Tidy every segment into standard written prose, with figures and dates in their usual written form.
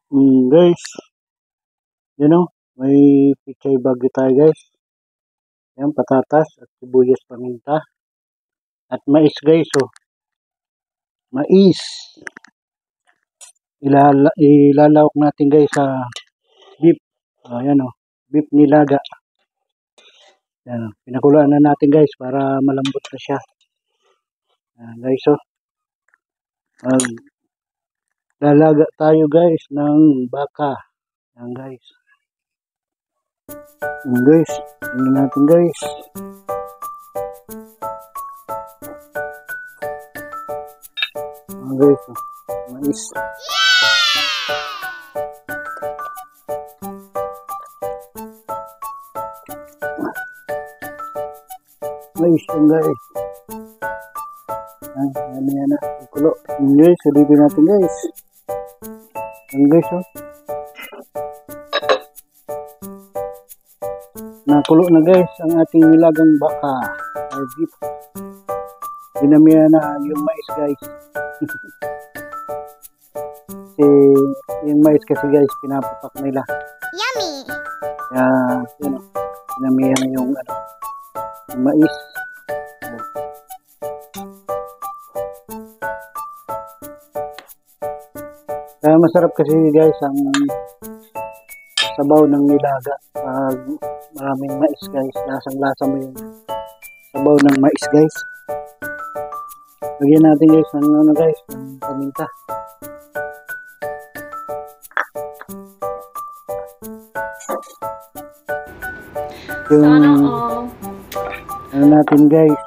Guys, you know, may pichay bagyo tayo guys. Yan, patatas at sibuyas paminta. At mais guys, oh. Mais. Ilalawak natin guys sa beef. Ayan oh, beef nilaga. Yan, pinakulaan na natin guys para malambot na siya. Yan guys, oh. Lalaga tayo guys ng baka. Yan guys. Yan guys, tingnan natin guys. Yan guys, oh. Mais. Mais yan guys. Yan na. Kulo. Yan guys, silipin natin guys. Yan guys, oh. Nakulo na guys ang ating nilagang baka. Ay beef. Dinamihan na yung mais guys. Kasi yung mais kasi guys pinaputak nila. Yummy! Kaya yun o. Dinamihan na yung mais. Kaya masarap kasi guys ang sabaw ng nilaga. Pag maraming mais guys, lasang-lasa mo yung sabaw ng mais guys. Lagyan natin guys ng guys, ng paminta. Yung natin guys.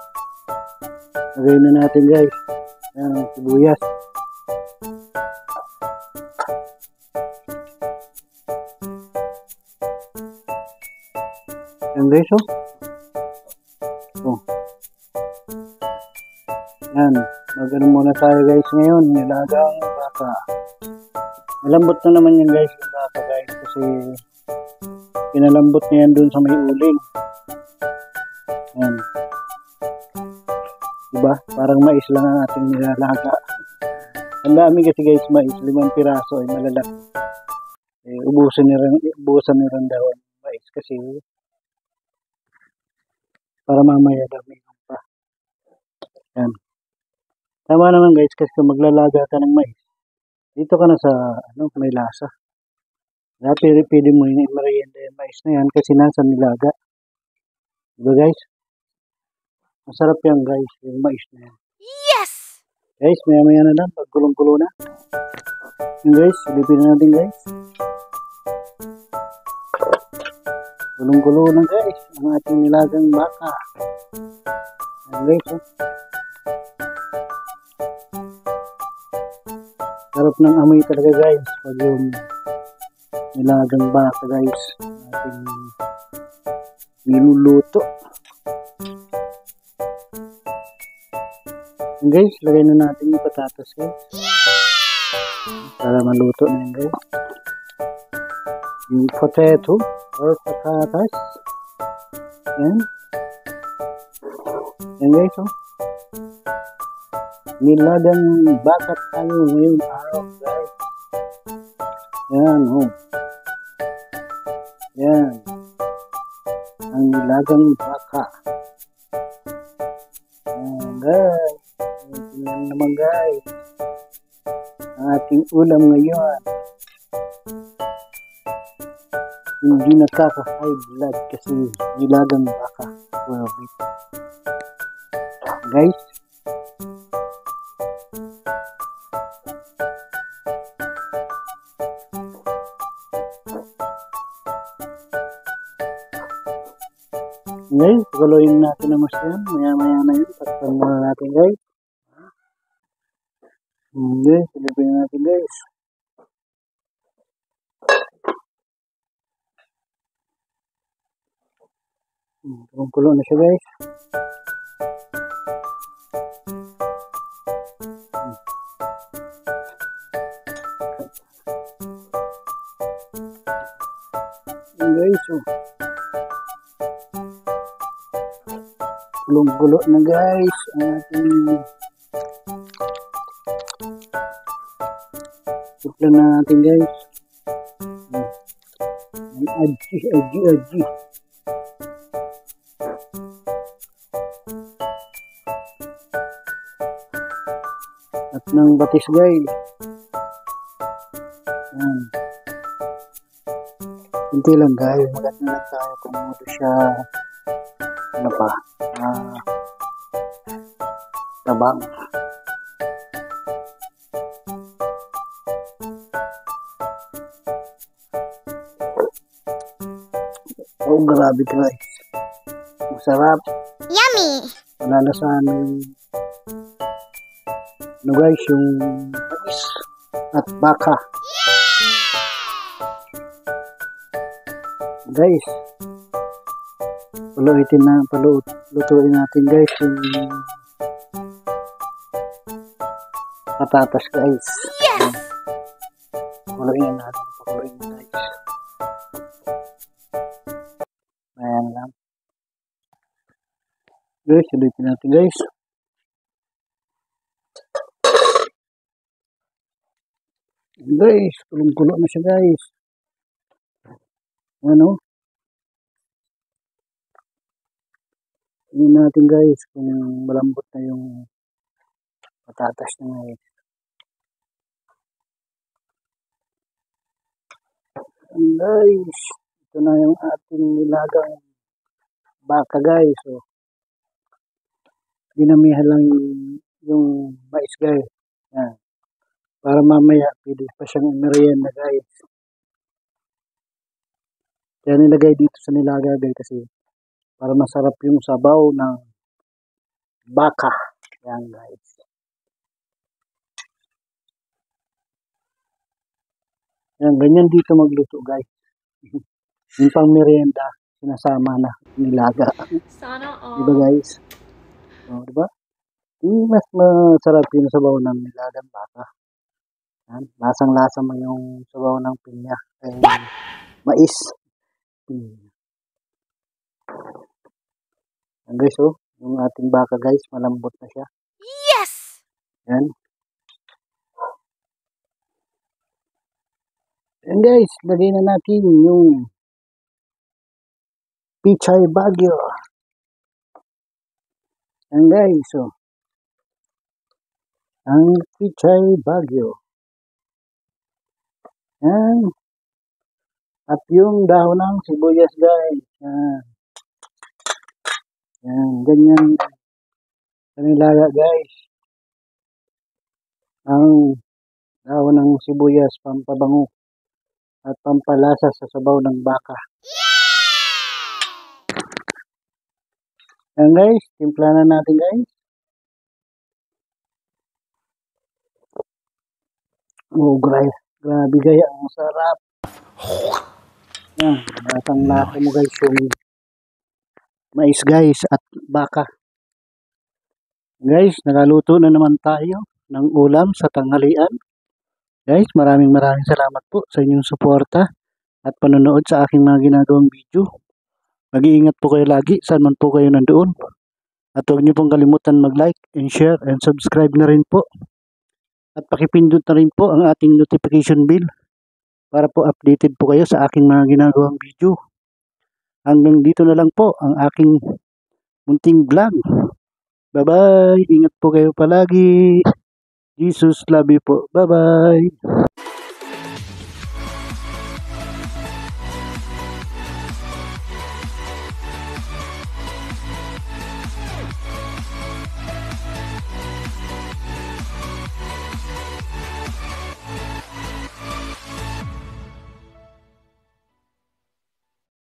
Lagyan na natin guys. Yan ang sibuyas. Yan guys, oh. Oh. Yan. Magano muna tayo guys ngayon. Nilagang baka. Malambot na naman yan guys. Yung baka guys. Kasi pinalambot niya yan dun sa may uling. Yan. Diba? Parang mais lang ang ating nilalaga. Ang dami kasi guys mais. 5 piraso ay malalaki. Ubusan ni rin daw ang mais kasi para mamaya dami pa. Yan. Tama naman guys kasi kung maglalaga ka ng mais, dito ka na sa may lasa. Kaya pwede mo yung merienda yung mais na yan kasi nasa nilaga. Diba guys? Masarap yan guys, yung mais na yan. Yes! Guys, maya na lang, pag kulong-kulo na. Yung guys, silipin na natin guys. Kulong-kulo na guys, ang ating nilagang baka. Yan guys, oh. Sarap ng amoy talaga guys, pag yung nilagang baka guys, ating niluluto. Yan guys, lagay na natin yung patatas guys. Para maluto na yan guys. Yung potato or patatas. Yan. Yan guys, oh. Nilagang baka tayo ngayong araw guys. Yan, oh. Yan. Ang nilagang baka. Yan guys. Yan naman guys. Ang ating ulam ngayon. Hindi nakaka-high blood kasi nilagang baka. Well, guys. Ngayon, pagaloyin natin na mas yan. Maya-maya na yun. Takpan muna natin guys. Okay, silipin natin guys. Kulong-kulo na siya guys. Guys, oh. Kulong-kulo na guys ang ating Tipla na natin guys. Aji, aji, aji. At ng batis guys. Yan. Kunti lang guys. Maganda lang tayo kung ano siya. Ano pa? Tabang. Oh, grabe guys. Masarap. Yummy! Malalasahan yung ano guys, yung mais at baka. Guys, lutuin natin guys yung patatas guys. Yes! Pakuluin natin, pakuluin guys. Ayan lang. Guys, ulitin natin guys. Guys, kulong-kulo na siya guys. Ano? Tingnan natin guys kung malambot na yung patatas na guys. And guys, ito na yung ating nilagang baka guys. So, dinamihan lang yung mais guys. Yan. Para mamaya pwede pa siyang merienda guys. Kaya nilagay dito sa nilaga guys kasi para masarap yung sabaw ng baka. Yan guys. Yan, ganyan dito magluto guys. Yung pang merienda, sinasama na nilaga. Sana all. Diba guys? O, diba? Mas masarap yung sabaw ng nilagang baka. Yan, lasang-lasa mo yung sabaw ng pinya. Mais. Yan guys, oh. Yung ating baka guys, malambot na siya. Yes! Yan. Yan guys, lagay na natin yung Pichay Baguio. Yan guys, oh. Ang Pichay Baguio. Yan. At yung dahon ng sibuyas guys. Yan. Yan, ganyan. Kanilaga guys. Ang dahon ng sibuyas, pampabango at pampalasa sa sabaw ng baka. Yan guys, timpla na natin guys. Oh, grabe gaya, ang sarap. Yan, latang-lata mo guys yung mais guys at baka. Guys, nakaluto na naman tayo ng ulam sa tanghalian. Guys, maraming salamat po sa inyong suporta at panonood sa aking mga ginagawang video. Mag-iingat po kayo lagi saan man po kayo nandoon. At huwag niyo pong kalimutan mag-like and share and subscribe na rin po. At pakipindot na rin po ang ating notification bell para po updated po kayo sa aking mga ginagawang video. Hanggang dito na lang po ang aking munting vlog. Bye-bye! Ingat po kayo palagi. Jesus love you po. Bye-bye!